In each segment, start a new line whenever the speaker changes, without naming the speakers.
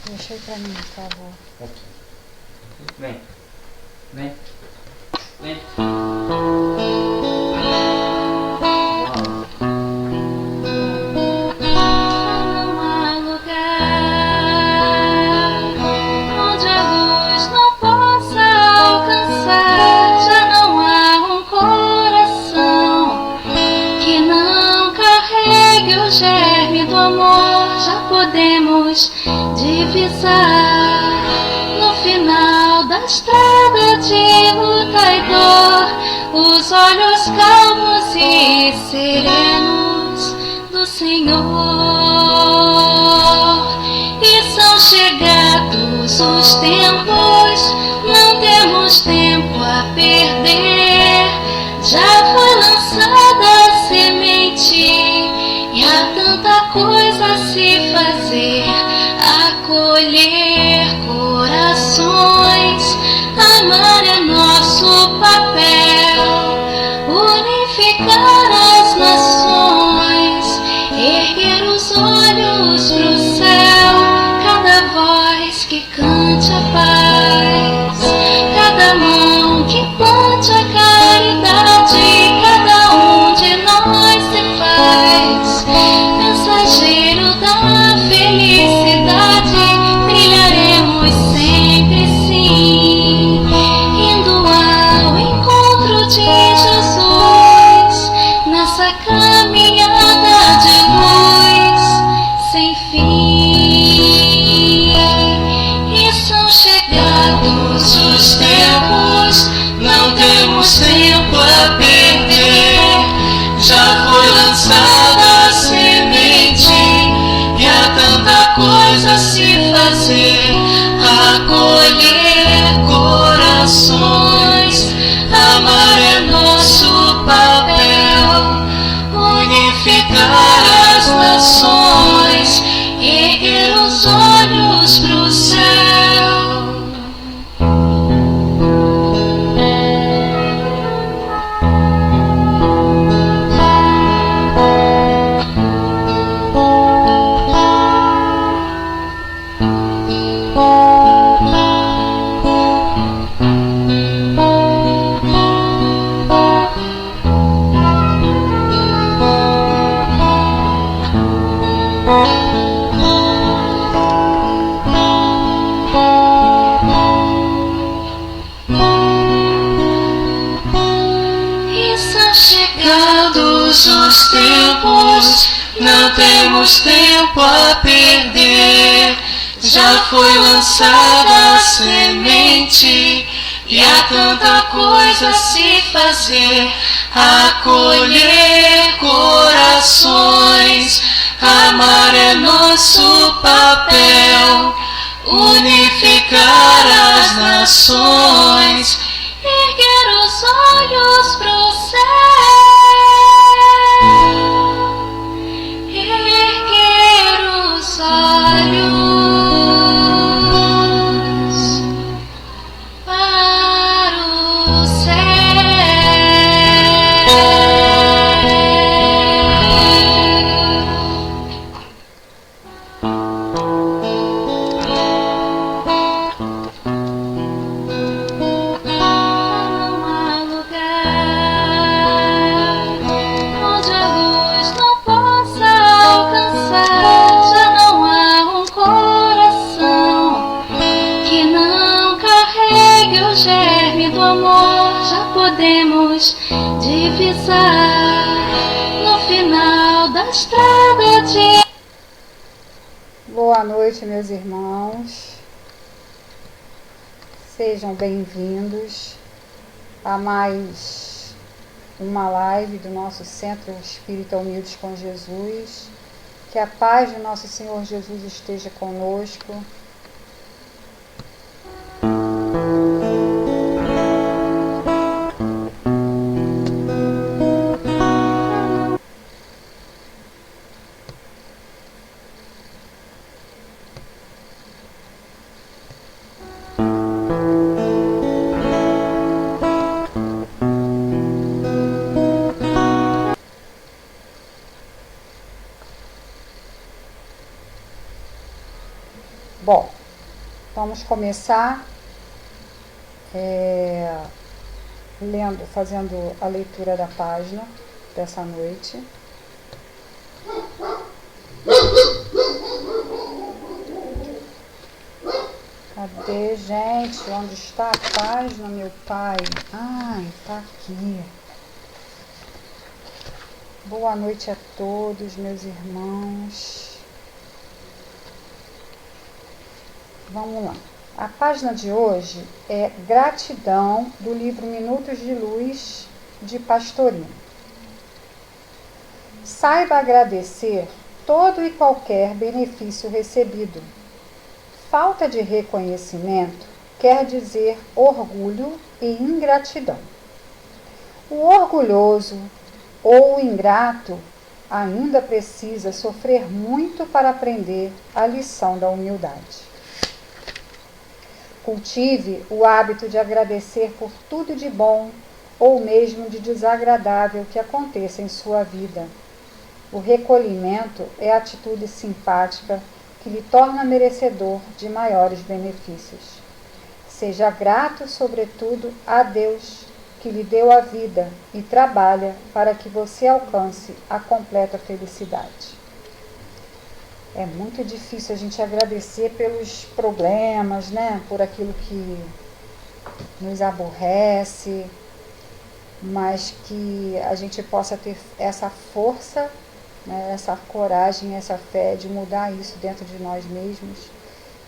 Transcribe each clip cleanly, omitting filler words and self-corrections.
Deixa aí pra mim, por favor.
Ok. Vem. Vem. Vem.
Não há lugar onde a luz não possa alcançar. Já não há um coração que não carregue o germe do amor. Já podemos divisar no final da estrada de luta e dor os olhos calmos e serenos do Senhor. E são chegados os tempos, não temos tempo a perder. Já foi lançada a semente e há tanta coisa a se fazer. Acolher corações, amar é nosso papel. Unificar as nações, erguer os olhos pro céu. Cada voz que cante a paz, cada mão que plante a caridade. Cada um de nós se faz mensageiro da felicidade. Brilharemos sempre sim, indo ao encontro de Jesus, nessa caminhada de luz sem fim. E são chegados os tempos, não temos tempo a perder. Já foi lançada a semente e há tanta coisa a se fazer. Acolher corações, amar é nosso papel. Unificar as nações, erguer os olhos pro céu. E são chegados os tempos, não temos tempo a perder. Já foi lançada a semente e há tanta coisa a se fazer. Acolher corações, amar é nosso papel. Unificar as nações, erguer os olhos pro céu. Erguer os olhos para o céu. Não há lugar onde a luz não possa alcançar. Já não há um coração que não carregue o germe do amor. Já podemos divisar no final da estrada de...
Boa noite, meus irmãos. Sejam bem-vindos a mais uma live do nosso Centro Espírita Humildes com Jesus. Que a paz de nosso Senhor Jesus esteja conosco. Bom, vamos começar fazendo a leitura da página dessa noite. Cadê, gente? Onde está a página, meu pai? Ai, tá aqui. Boa noite a todos, meus irmãos. Vamos lá. A página de hoje é Gratidão, do livro Minutos de Luz, de Pastorino. Saiba agradecer todo e qualquer benefício recebido. Falta de reconhecimento quer dizer orgulho e ingratidão. O orgulhoso ou o ingrato ainda precisa sofrer muito para aprender a lição da humildade. Cultive o hábito de agradecer por tudo de bom ou mesmo de desagradável que aconteça em sua vida. O recolhimento é a atitude simpática que lhe torna merecedor de maiores benefícios. Seja grato, sobretudo, a Deus, que lhe deu a vida e trabalha para que você alcance a completa felicidade. É muito difícil a gente agradecer pelos problemas, né? Por aquilo que nos aborrece, mas que a gente possa ter essa força, né? Essa coragem, essa fé de mudar isso dentro de nós mesmos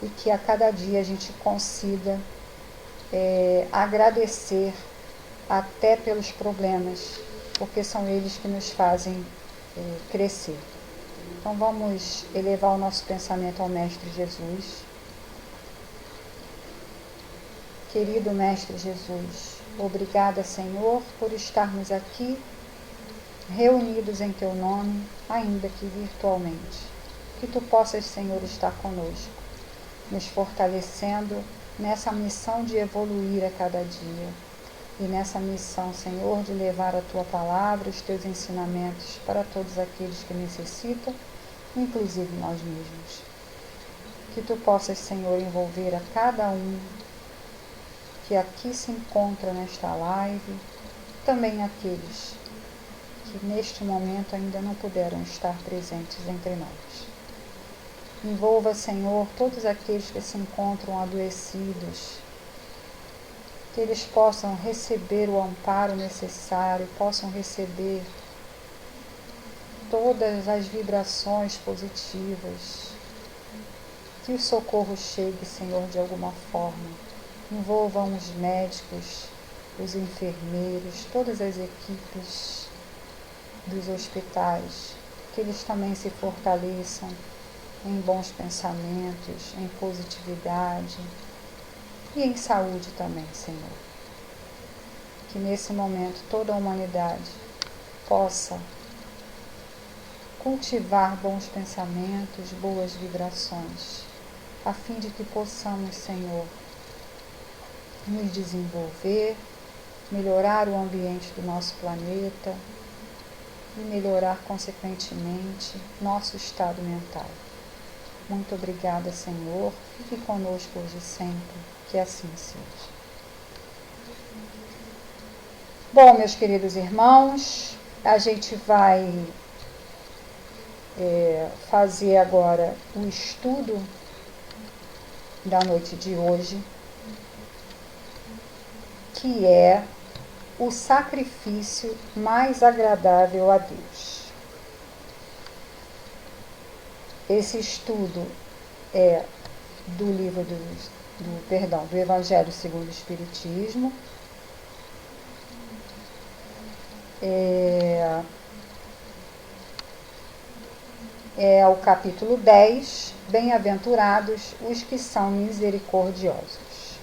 e que a cada dia a gente consiga agradecer até pelos problemas, porque são eles que nos fazem crescer. Então vamos elevar o nosso pensamento ao Mestre Jesus. Querido Mestre Jesus, obrigada, Senhor, por estarmos aqui, reunidos em Teu nome, ainda que virtualmente. Que Tu possas, Senhor, estar conosco, nos fortalecendo nessa missão de evoluir a cada dia. E nessa missão, Senhor, de levar a Tua palavra, os Teus ensinamentos para todos aqueles que necessitam, inclusive nós mesmos. Que Tu possas, Senhor, envolver a cada um que aqui se encontra nesta live, também aqueles que neste momento ainda não puderam estar presentes entre nós. Envolva, Senhor, todos aqueles que se encontram adoecidos, que eles possam receber o amparo necessário, possam receber todas as vibrações positivas, que o socorro chegue, Senhor, de alguma forma. Envolvam os médicos, os enfermeiros, todas as equipes dos hospitais, que eles também se fortaleçam em bons pensamentos, em positividade, e em saúde também, Senhor. Que nesse momento toda a humanidade possa cultivar bons pensamentos, boas vibrações, a fim de que possamos, Senhor, nos desenvolver, melhorar o ambiente do nosso planeta e melhorar, consequentemente, nosso estado mental. Muito obrigada, Senhor. Fique conosco hoje e sempre. Que assim seja. Bom, meus queridos irmãos, a gente vai fazer agora o estudo da noite de hoje, que é o sacrifício mais agradável a Deus. Esse estudo é do livro do Evangelho segundo o Espiritismo. É o capítulo 10, Bem-aventurados os que são misericordiosos.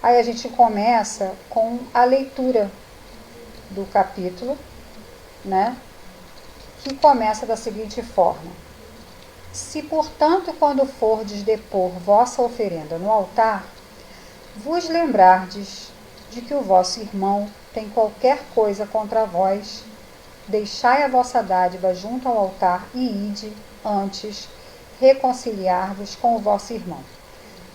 Aí a gente começa com a leitura do capítulo, né? Que começa da seguinte forma: se, portanto, quando fordes depor vossa oferenda no altar, vos lembrardes de que o vosso irmão tem qualquer coisa contra vós, deixai a vossa dádiva junto ao altar e ide, antes, reconciliar-vos com o vosso irmão.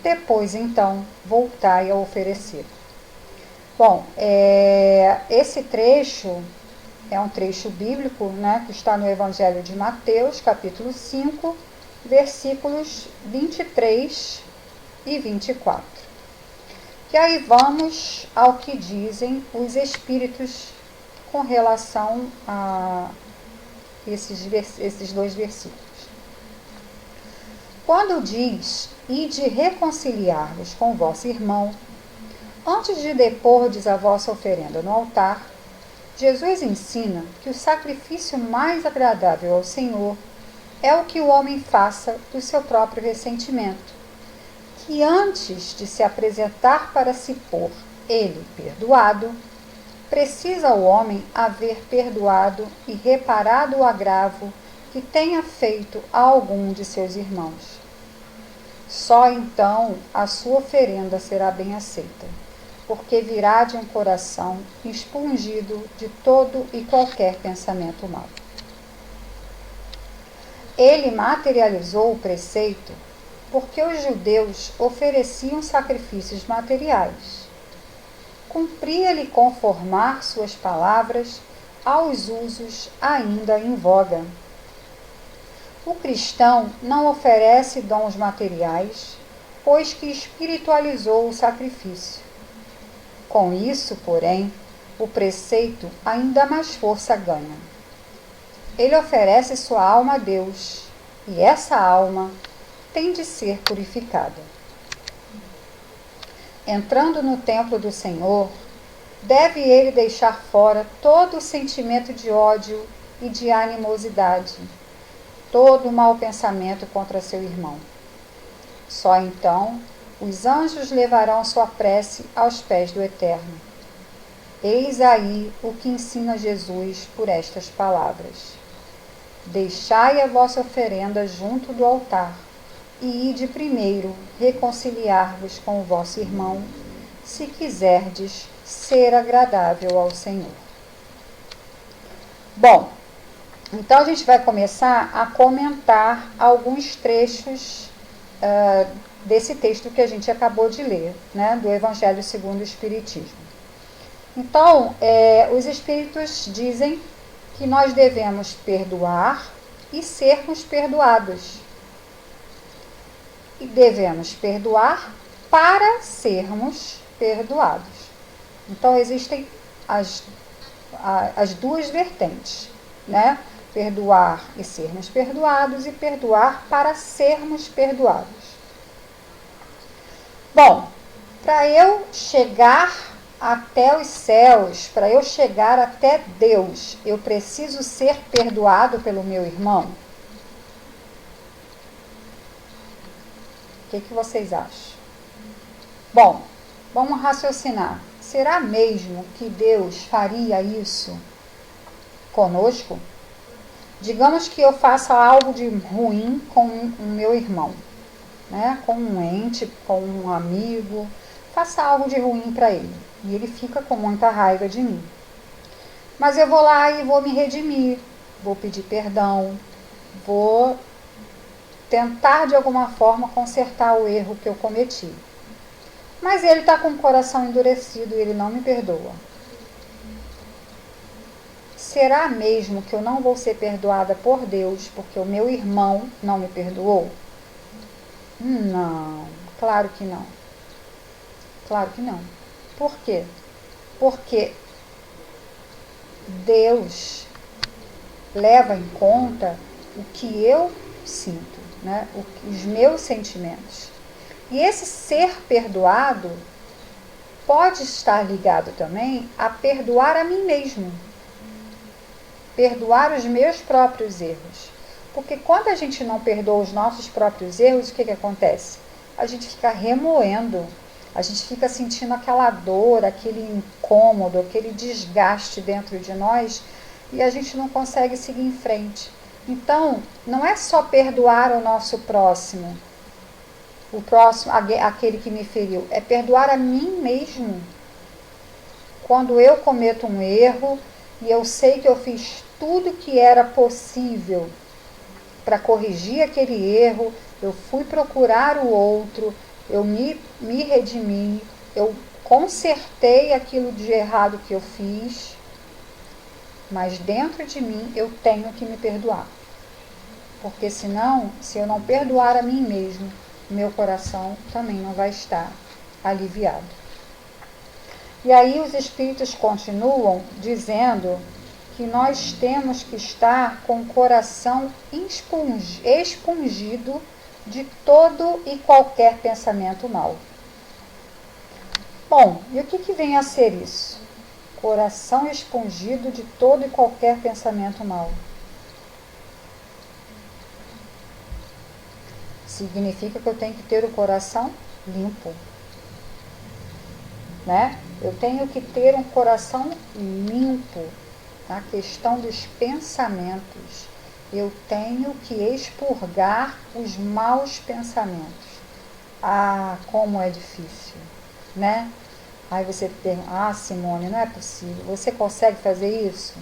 depois então voltai a oferecer. Bom, esse trecho é um trecho bíblico, né, que está no Evangelho de Mateus, capítulo 5, versículos 23 e 24. E aí vamos ao que dizem os Espíritos com relação a esses dois versículos. Quando diz, ide reconciliar-vos com vosso irmão, antes de depordes a vossa oferenda no altar, Jesus ensina que o sacrifício mais agradável ao Senhor é o que o homem faça do seu próprio ressentimento, que antes de se apresentar para se pôr ele perdoado, precisa o homem haver perdoado e reparado o agravo que tenha feito a algum de seus irmãos. Só então a sua oferenda será bem aceita, porque virá de um coração expungido de todo e qualquer pensamento mau. Ele materializou o preceito porque os judeus ofereciam sacrifícios materiais. Cumpria-lhe conformar suas palavras aos usos ainda em voga. O cristão não oferece dons materiais, pois que espiritualizou o sacrifício. Com isso, porém, o preceito ainda mais força ganha. Ele oferece sua alma a Deus, e essa alma tem de ser purificada. Entrando no templo do Senhor, deve ele deixar fora todo o sentimento de ódio e de animosidade, todo o mau pensamento contra seu irmão. Só então os anjos levarão sua prece aos pés do Eterno. Eis aí o que ensina Jesus por estas palavras. Deixai a vossa oferenda junto do altar, e ide primeiro reconciliar-vos com o vosso irmão, se quiserdes ser agradável ao Senhor. Bom, então a gente vai começar a comentar alguns trechos desse texto que a gente acabou de ler, né, do Evangelho segundo o Espiritismo. Então, os Espíritos dizem que nós devemos perdoar e sermos perdoados. E devemos perdoar para sermos perdoados. Então, existem as duas vertentes, né? Perdoar e sermos perdoados, e perdoar para sermos perdoados. Bom, para eu chegar até os céus, para eu chegar até Deus, eu preciso ser perdoado pelo meu irmão? O que vocês acham? Bom, vamos raciocinar. Será mesmo que Deus faria isso conosco? Digamos que eu faça algo de ruim com o meu irmão, né? Com um ente, com um amigo, faça algo de ruim para ele. E ele fica com muita raiva de mim. Mas eu vou lá e vou me redimir, vou pedir perdão, vou tentar de alguma forma consertar o erro que eu cometi. Mas ele está com o coração endurecido e ele não me perdoa. Será mesmo que eu não vou ser perdoada por Deus porque o meu irmão não me perdoou? Não, claro que não. Claro que não. Por quê? Porque Deus leva em conta o que eu sinto, né? Os meus sentimentos. E esse ser perdoado pode estar ligado também a perdoar a mim mesmo. Perdoar os meus próprios erros. Porque quando a gente não perdoa os nossos próprios erros, o que acontece? A gente fica remoendo, a gente fica sentindo aquela dor, aquele incômodo, aquele desgaste dentro de nós, e a gente não consegue seguir em frente. Então, não é só perdoar o nosso próximo, aquele que me feriu, é perdoar a mim mesmo. Quando eu cometo um erro e eu sei que eu fiz tudo que era possível para corrigir aquele erro, eu fui procurar o outro, eu me redimi, eu consertei aquilo de errado que eu fiz, mas dentro de mim eu tenho que me perdoar. Porque senão, se eu não perdoar a mim mesmo, meu coração também não vai estar aliviado. E aí os espíritos continuam dizendo que nós temos que estar com o coração expungido de todo e qualquer pensamento mau. Bom, e o que vem a ser isso? Coração expungido de todo e qualquer pensamento mau. Significa que eu tenho que ter o coração limpo, né? Eu tenho que ter um coração limpo na questão dos pensamentos. Eu tenho que expurgar os maus pensamentos. Ah, como é difícil, né? Aí você pergunta, Simone, não é possível. Você consegue fazer isso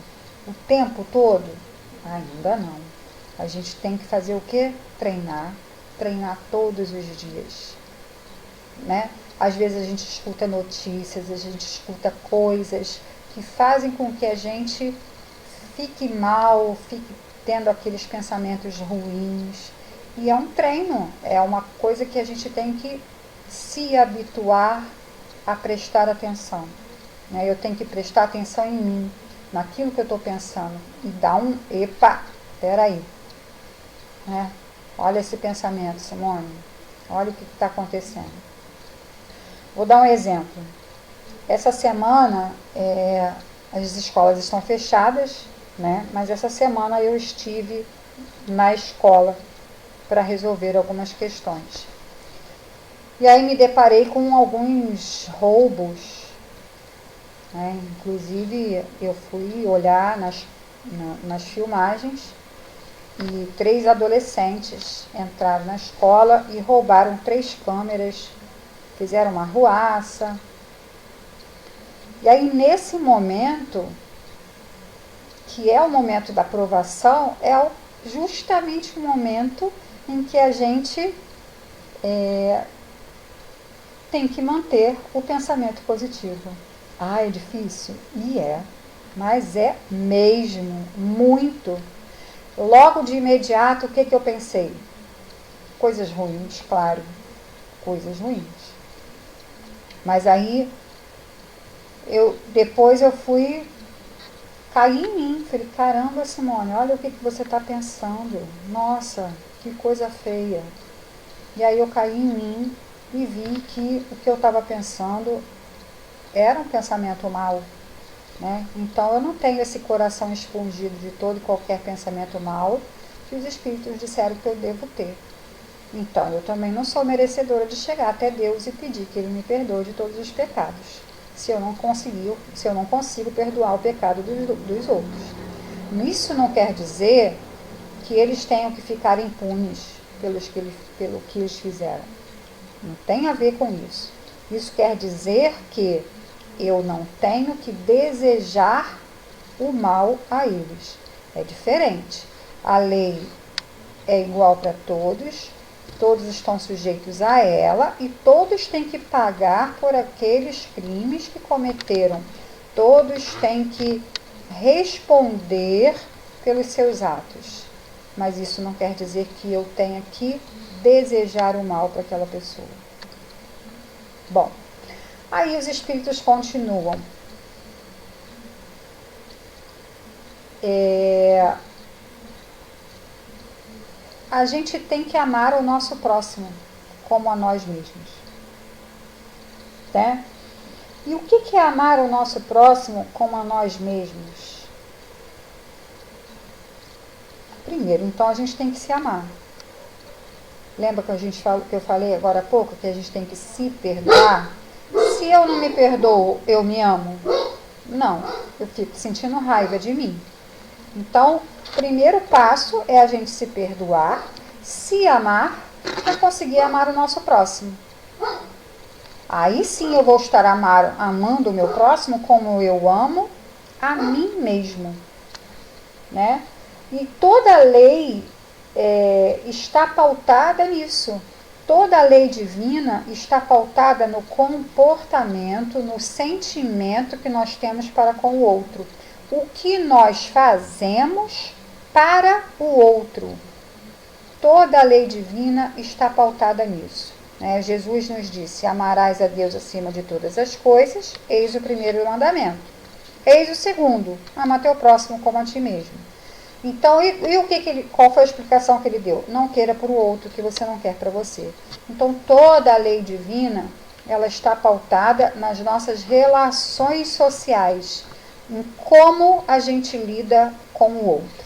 o tempo todo? Ainda não. A gente tem que fazer o quê? Treinar todos os dias, né? Às vezes a gente escuta notícias, a gente escuta coisas que fazem com que a gente fique mal, fique tendo aqueles pensamentos ruins. E é um treino, é uma coisa que a gente tem que se habituar a prestar atenção, né? Eu tenho que prestar atenção em mim, naquilo que eu estou pensando, e dar peraí, né? Olha esse pensamento, Simone, olha o que está acontecendo. Vou dar um exemplo. Essa semana, as escolas estão fechadas, né? Mas essa semana eu estive na escola para resolver algumas questões. E aí me deparei com alguns roubos, né? Inclusive eu fui olhar nas filmagens e 3 adolescentes entraram na escola e roubaram 3 câmeras, fizeram uma arruaça. E aí nesse momento, que é o momento da provação, é justamente o momento em que a gente tem que manter o pensamento positivo. É difícil? E mas é mesmo, muito. Logo de imediato, o que eu pensei? Coisas ruins, claro, coisas ruins. Mas aí, depois eu fui cair em mim. Falei, caramba, Simone, olha o que você está pensando. Nossa, que coisa feia. E aí eu caí em mim e vi que o que eu estava pensando era um pensamento mau, né? Então eu não tenho esse coração expungido de todo e qualquer pensamento mau que os espíritos disseram que eu devo ter. Então eu também não sou merecedora de chegar até Deus e pedir que Ele me perdoe de todos os pecados, se eu não consigo perdoar o pecado dos outros. Isso não quer dizer que eles tenham que ficar impunes pelo que eles fizeram. Não tem a ver com isso. Isso quer dizer que eu não tenho que desejar o mal a eles. É diferente. A lei é igual para todos, todos estão sujeitos a ela e todos têm que pagar por aqueles crimes que cometeram. Todos têm que responder pelos seus atos. Mas isso não quer dizer que eu tenha que desejar o mal para aquela pessoa. Bom, aí os espíritos continuam. A gente tem que amar o nosso próximo como a nós mesmos, né? E o que é amar o nosso próximo como a nós mesmos? Primeiro, então a gente tem que se amar. Lembra que eu falei agora há pouco que a gente tem que se perdoar? Se eu não me perdoo, eu me amo? Não, eu fico sentindo raiva de mim. Então, o primeiro passo é a gente se perdoar, se amar, para conseguir amar o nosso próximo. Aí sim eu vou estar amando o meu próximo como eu amo a mim mesmo, né? E toda lei está pautada nisso. Toda a lei divina está pautada no comportamento, no sentimento que nós temos para com o outro. O que nós fazemos para o outro. Toda a lei divina está pautada nisso. Jesus nos disse: amarás a Deus acima de todas as coisas, eis o primeiro mandamento. Eis o segundo: ama teu próximo como a ti mesmo. Então, qual foi a explicação que ele deu? Não queira para o outro o que você não quer para você. Então, toda a lei divina, ela está pautada nas nossas relações sociais, em como a gente lida com o outro.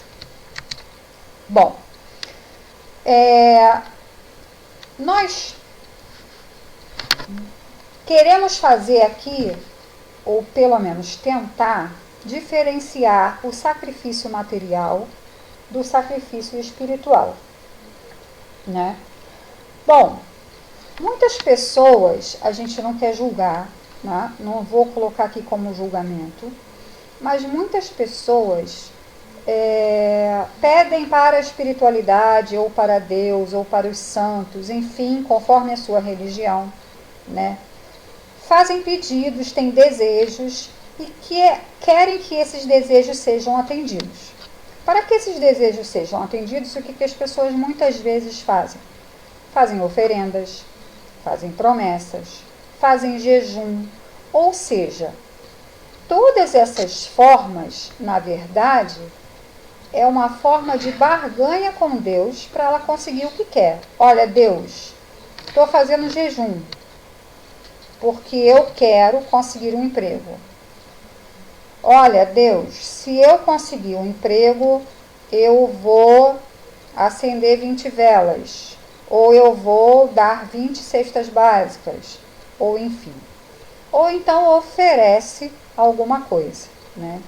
Bom, nós queremos fazer aqui, ou pelo menos tentar, diferenciar o sacrifício material do sacrifício espiritual, né? Bom, muitas pessoas, a gente não quer julgar, né? Não vou colocar aqui como julgamento, mas muitas pessoas pedem para a espiritualidade, ou para Deus, ou para os santos, enfim, conforme a sua religião, né? Fazem pedidos, têm desejos, e querem que esses desejos sejam atendidos. Para que esses desejos sejam atendidos, o que as pessoas muitas vezes fazem? Fazem oferendas, fazem promessas, fazem jejum. Ou seja, todas essas formas, na verdade, é uma forma de barganha com Deus para ela conseguir o que quer. Olha, Deus, estou fazendo jejum porque eu quero conseguir um emprego. Olha, Deus, se eu conseguir um emprego, eu vou acender 20 velas, ou eu vou dar 20 cestas básicas, ou enfim. Ou então oferece alguma coisa, né?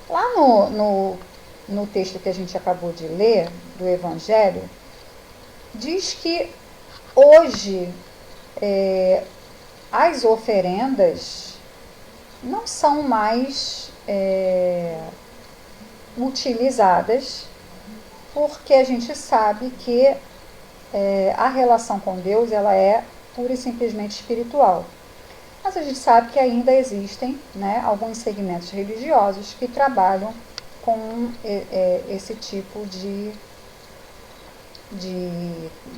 Lá no texto que a gente acabou de ler, do Evangelho, diz que hoje as oferendas não são mais utilizadas, porque a gente sabe que a relação com Deus ela é pura e simplesmente espiritual. Mas a gente sabe que ainda existem, né, alguns segmentos religiosos que trabalham com esse tipo de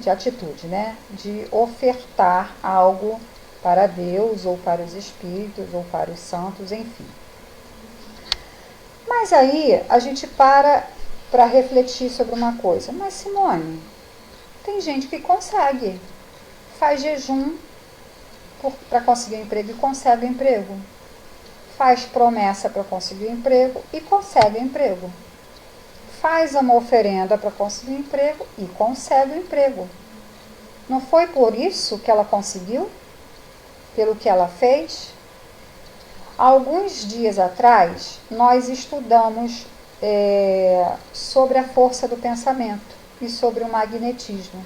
atitude, né, de ofertar algo para Deus, ou para os espíritos, ou para os santos, enfim. Mas aí a gente para refletir sobre uma coisa. Mas, Simone, tem gente que consegue, faz jejum para conseguir um emprego e consegue um emprego. Faz promessa para conseguir um emprego e consegue um emprego. Faz uma oferenda para conseguir um emprego e consegue um emprego. Não foi por isso que ela conseguiu? Pelo que ela fez? Alguns dias atrás, nós estudamos sobre a força do pensamento e sobre o magnetismo.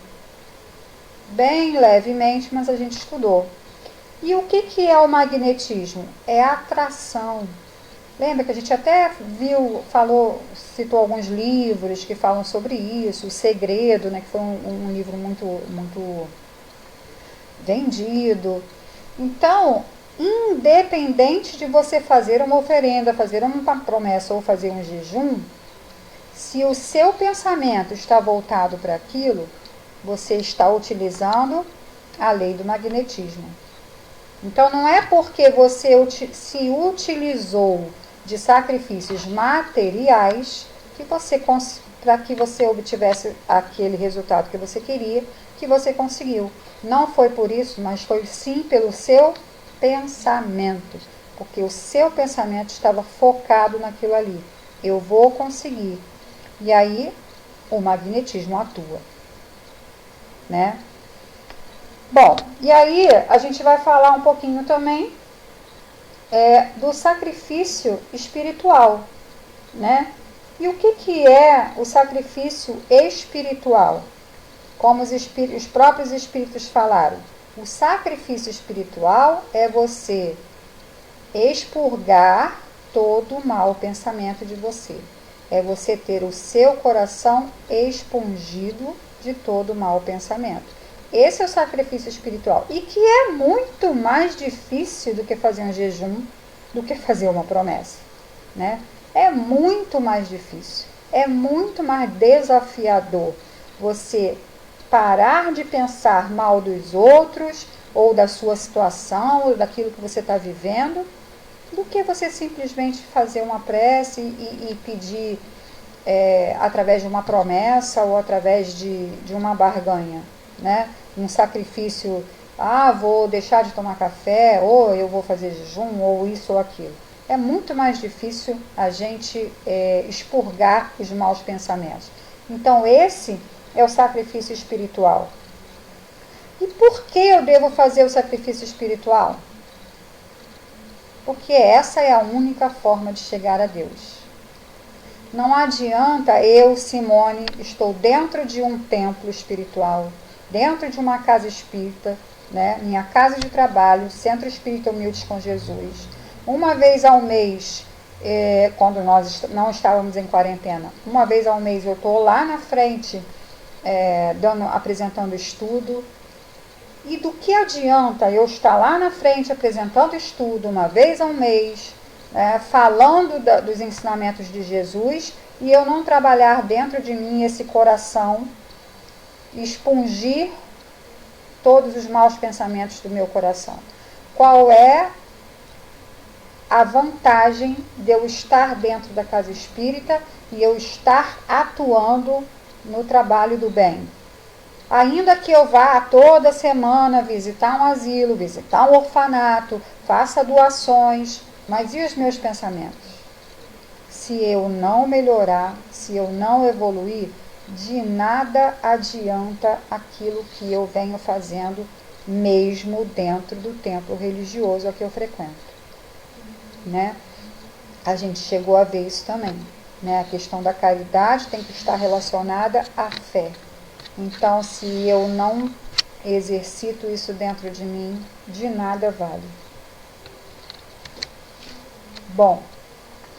Bem levemente, mas a gente estudou. E o que é o magnetismo? É a atração. Lembra que a gente até citou alguns livros que falam sobre isso, O Segredo, né, que foi um livro muito vendido. Então, independente de você fazer uma oferenda, fazer uma promessa ou fazer um jejum, se o seu pensamento está voltado para aquilo, você está utilizando a lei do magnetismo. Então, não é porque você se utilizou de sacrifícios materiais para que você obtivesse aquele resultado que você queria, que você conseguiu. Não foi por isso, mas foi sim pelo seu pensamento, porque o seu pensamento estava focado naquilo ali. Eu vou conseguir. E aí o magnetismo atua, né? Bom, e aí a gente vai falar um pouquinho também do sacrifício espiritual, né? E o que é o sacrifício espiritual? Como os próprios espíritos falaram, o sacrifício espiritual é você expurgar todo o mau pensamento de você. É você ter o seu coração expungido de todo o mau pensamento. esse é o sacrifício espiritual. E que é muito mais difícil do que fazer um jejum, do que fazer uma promessa, né? É muito mais difícil. É muito mais desafiador você parar de pensar mal dos outros, ou da sua situação, ou daquilo que você está vivendo, do que você simplesmente fazer uma prece e pedir através de uma promessa ou através de uma barganha, né? Um sacrifício, vou deixar de tomar café, ou eu vou fazer jejum, ou isso ou aquilo. É muito mais difícil a gente expurgar os maus pensamentos. Então esse é o sacrifício espiritual. E por que eu devo fazer o sacrifício espiritual? Porque essa é a única forma de chegar a Deus. Não adianta eu, Simone, estou dentro de um templo espiritual, dentro de uma casa espírita, né? Minha casa de trabalho, Centro Espírita Humildes com Jesus. Uma vez ao mês, quando nós não estávamos em quarentena, uma vez ao mês eu estou lá na frente, apresentando estudo. E do que adianta eu estar lá na frente apresentando estudo uma vez ao mês, falando dos ensinamentos de Jesus, e eu não trabalhar dentro de mim esse coração, expungir todos os maus pensamentos do meu coração? Qual é a vantagem de eu estar dentro da casa espírita e eu estar atuando no trabalho do bem? Ainda que eu vá toda semana visitar um asilo, visitar um orfanato, faça doações, mas e os meus pensamentos? Se eu não melhorar, se eu não evoluir, de nada adianta aquilo que eu venho fazendo, mesmo dentro do templo religioso a que eu frequento, né? A gente chegou a ver isso também, né? A questão da caridade tem que estar relacionada à fé. Então, se eu não exercito isso dentro de mim, de nada vale. Bom,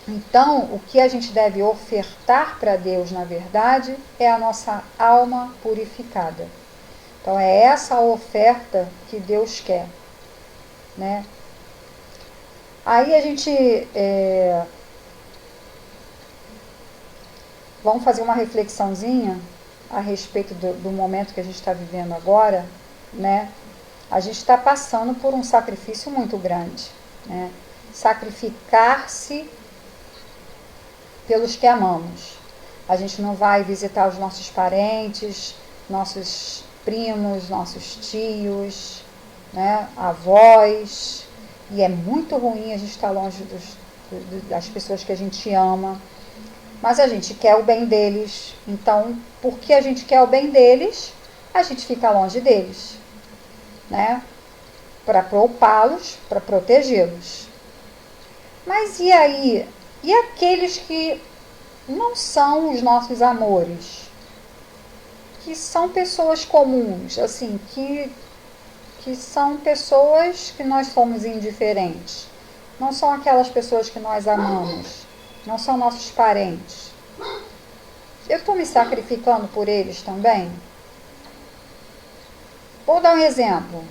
então, o que a gente deve ofertar para Deus, na verdade, é a nossa alma purificada. Então, é essa oferta que Deus quer, né? Aí a gente... vamos fazer uma reflexãozinha a respeito do momento que a gente está vivendo agora, né? A gente está passando por um sacrifício muito grande, né? Sacrificar-se pelos que amamos. A gente não vai visitar os nossos parentes, nossos primos, nossos tios, né? Avós, e é muito ruim a gente estar longe das pessoas que a gente ama. Mas a gente quer o bem deles, então, porque a gente quer o bem deles, a gente fica longe deles, né? Para poupá-los, para protegê-los. Mas e aí? E aqueles que não são os nossos amores? Que são pessoas comuns, assim, que são pessoas que nós somos indiferentes. Não são aquelas pessoas que nós amamos. Não são nossos parentes. Eu estou me sacrificando por eles também? Vou dar um exemplo.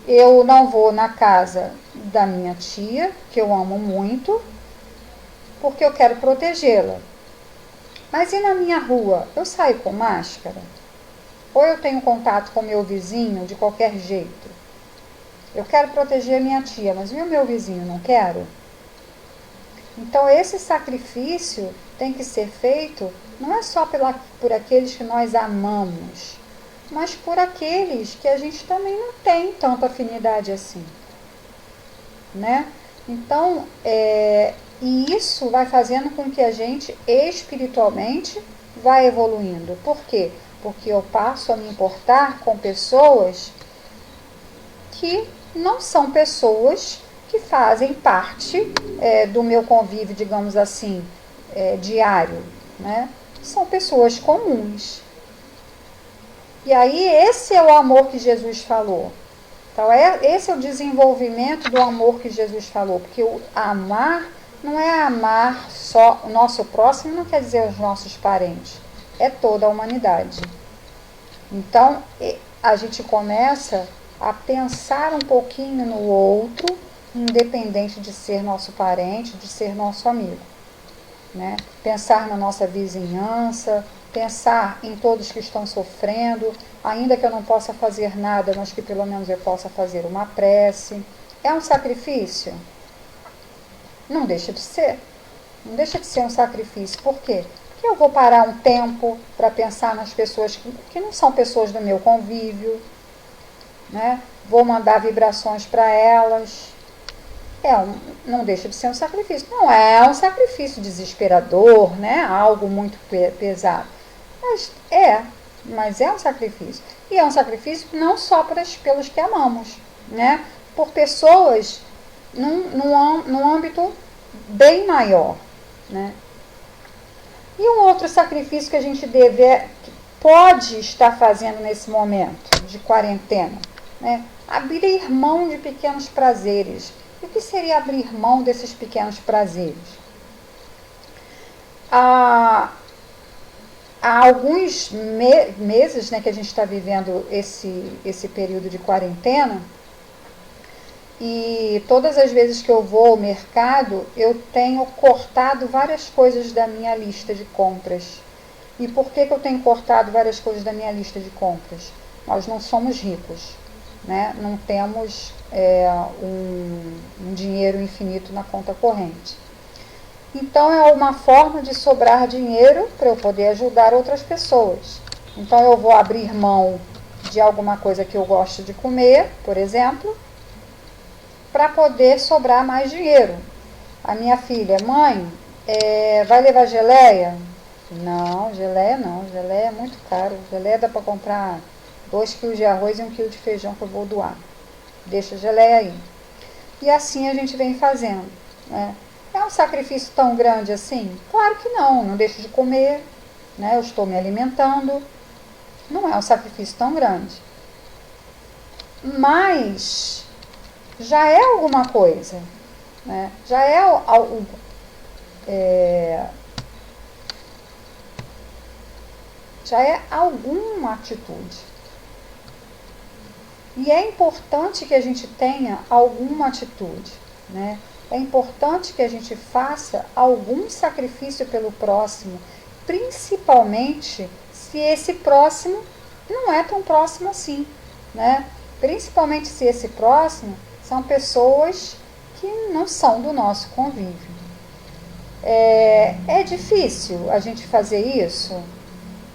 Eu não vou na casa da minha tia, que eu amo muito, porque eu quero protegê-la. Mas e na minha rua? Eu saio com máscara? Ou eu tenho contato com meu vizinho de qualquer jeito? Eu quero proteger a minha tia, mas e o meu vizinho? Não quero? Então, esse sacrifício tem que ser feito não é só por aqueles que nós amamos, mas por aqueles que a gente também não tem tanta afinidade assim, né? Então, e isso vai fazendo com que a gente espiritualmente vá evoluindo. Por quê? Porque eu passo a me importar com pessoas que não são pessoas que fazem parte do meu convívio, digamos assim, diário, né? São pessoas comuns. E aí esse é o amor que Jesus falou. Então esse é o desenvolvimento do amor que Jesus falou, porque o amar não é amar só o nosso próximo, não quer dizer os nossos parentes, é toda a humanidade. Então a gente começa a pensar um pouquinho no outro, independente de ser nosso parente, de ser nosso amigo, né? Pensar na nossa vizinhança, pensar em todos que estão sofrendo, ainda que eu não possa fazer nada, mas que pelo menos eu possa fazer uma prece. É um sacrifício? Não deixa de ser. Não deixa de ser um sacrifício. Por quê? Porque eu vou parar um tempo para pensar nas pessoas que não são pessoas do meu convívio, né? Vou mandar vibrações para elas. Não deixa de ser um sacrifício. Não é um sacrifício desesperador, né? Algo muito pesado. Mas é um sacrifício. E é um sacrifício não só pelos que amamos, né? Por pessoas num âmbito bem maior, né? E um outro sacrifício que a gente pode estar fazendo nesse momento de quarentena, né? Abrir mão de pequenos prazeres. E o que seria abrir mão desses pequenos prazeres? Há alguns meses, né, que a gente está vivendo esse período de quarentena, e todas as vezes que eu vou ao mercado, eu tenho cortado várias coisas da minha lista de compras. E por que eu tenho cortado várias coisas da minha lista de compras? Nós não somos ricos, né? Não temos um dinheiro infinito na conta corrente. Então é uma forma de sobrar dinheiro para eu poder ajudar outras pessoas. Então eu vou abrir mão de alguma coisa que eu gosto de comer, por exemplo, para poder sobrar mais dinheiro. A minha filha, mãe, vai levar geleia? Não, geleia é muito caro. Geleia dá para comprar 2 quilos de arroz e 1 quilo de feijão que eu vou doar. Deixa a geleia aí. E assim a gente vem fazendo, né? É um sacrifício tão grande assim? Claro que não deixo de comer, né? Eu estou me alimentando. Não é um sacrifício tão grande. Mas já é alguma coisa, né? Já é alguma atitude. E é importante que a gente tenha alguma atitude, né? É importante que a gente faça algum sacrifício pelo próximo, principalmente se esse próximo não é tão próximo assim, né? Principalmente se esse próximo são pessoas que não são do nosso convívio. É difícil a gente fazer isso?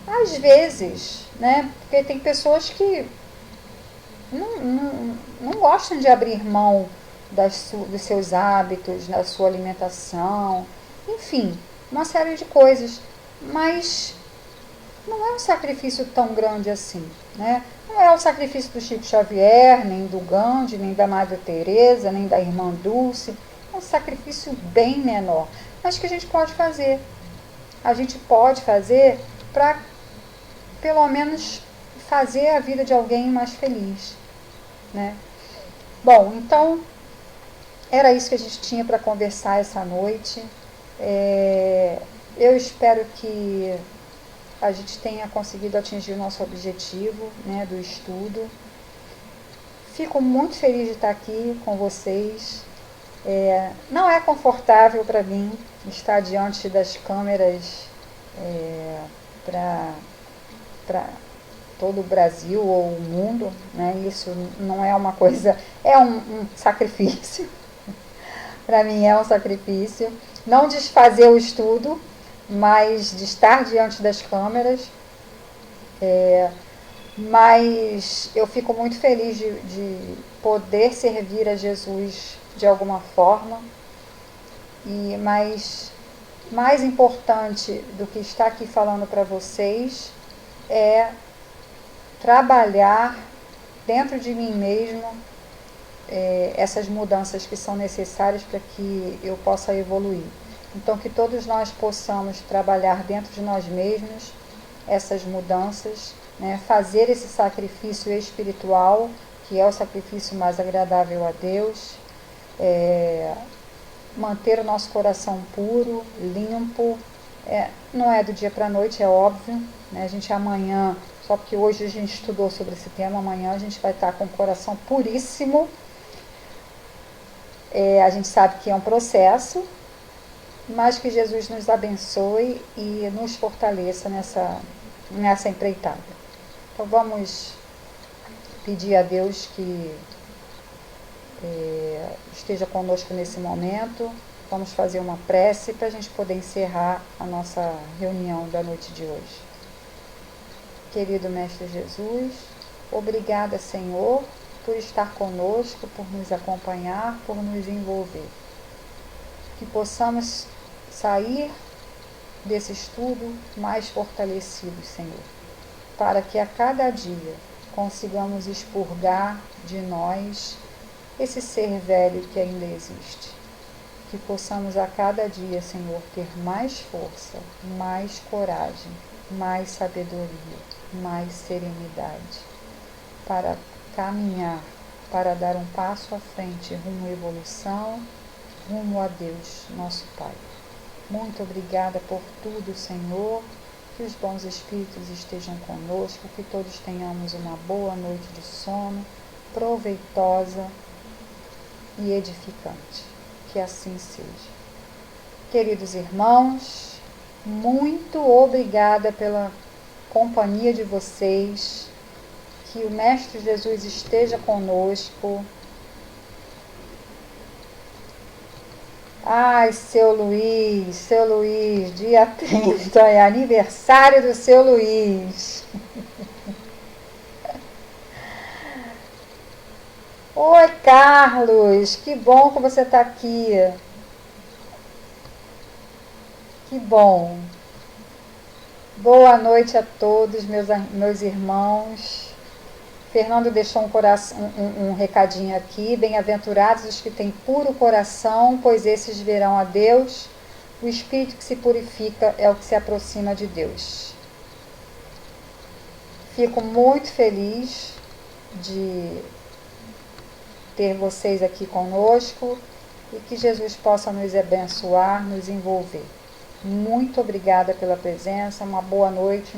Às vezes, né? Porque tem pessoas que não gostam de abrir mão dos seus hábitos, da sua alimentação, enfim, uma série de coisas. Mas não é um sacrifício tão grande assim, né? Não é o sacrifício do Chico Xavier, nem do Gandhi, nem da Madre Teresa, nem da Irmã Dulce. É um sacrifício bem menor, mas que a gente pode fazer. A gente pode fazer para, pelo menos, fazer a vida de alguém mais feliz, né? Bom, então, era isso que a gente tinha para conversar essa noite. Eu espero que a gente tenha conseguido atingir o nosso objetivo, né, do estudo. Fico muito feliz de estar aqui com vocês. Não é confortável para mim estar diante das câmeras para todo o Brasil ou o mundo, né? Isso não é uma coisa, é um sacrifício. Para mim é um sacrifício. Não desfazer o estudo, mas de estar diante das câmeras. Mas eu fico muito feliz de poder servir a Jesus de alguma forma. Mas mais importante do que estar aqui falando para vocês é trabalhar dentro de mim mesmo essas mudanças que são necessárias para que eu possa evoluir. Então, que todos nós possamos trabalhar dentro de nós mesmos essas mudanças, né? Fazer esse sacrifício espiritual, que é o sacrifício mais agradável a Deus, manter o nosso coração puro, limpo. Não é do dia para a noite, é óbvio, né? A gente amanhã só porque hoje a gente estudou sobre esse tema, amanhã a gente vai estar com o coração puríssimo. A gente sabe que é um processo, mas que Jesus nos abençoe e nos fortaleça nessa empreitada. Então vamos pedir a Deus que esteja conosco nesse momento. Vamos fazer uma prece para a gente poder encerrar a nossa reunião da noite de hoje. Querido Mestre Jesus, obrigada, Senhor, por estar conosco, por nos acompanhar, por nos envolver. Que possamos sair desse estudo mais fortalecidos, Senhor, para que a cada dia consigamos expurgar de nós esse ser velho que ainda existe. Que possamos a cada dia, Senhor, ter mais força, mais coragem, mais sabedoria, mais serenidade, para caminhar, para dar um passo à frente rumo à evolução, rumo a Deus, nosso Pai. Muito obrigada por tudo, Senhor, que os bons espíritos estejam conosco, que todos tenhamos uma boa noite de sono, proveitosa e edificante. Que assim seja. Queridos irmãos, muito obrigada pela companhia de vocês. Que o Mestre Jesus esteja conosco. Ai, seu Luiz, dia 30 é aniversário do seu Luiz. Oi, Carlos, que bom que você está aqui. Que bom. Boa noite a todos, meus irmãos. Fernando deixou um recadinho aqui. Bem-aventurados os que têm puro coração, pois esses verão a Deus. O espírito que se purifica é o que se aproxima de Deus. Fico muito feliz de ter vocês aqui conosco e que Jesus possa nos abençoar, nos envolver. Muito obrigada pela presença, uma boa noite.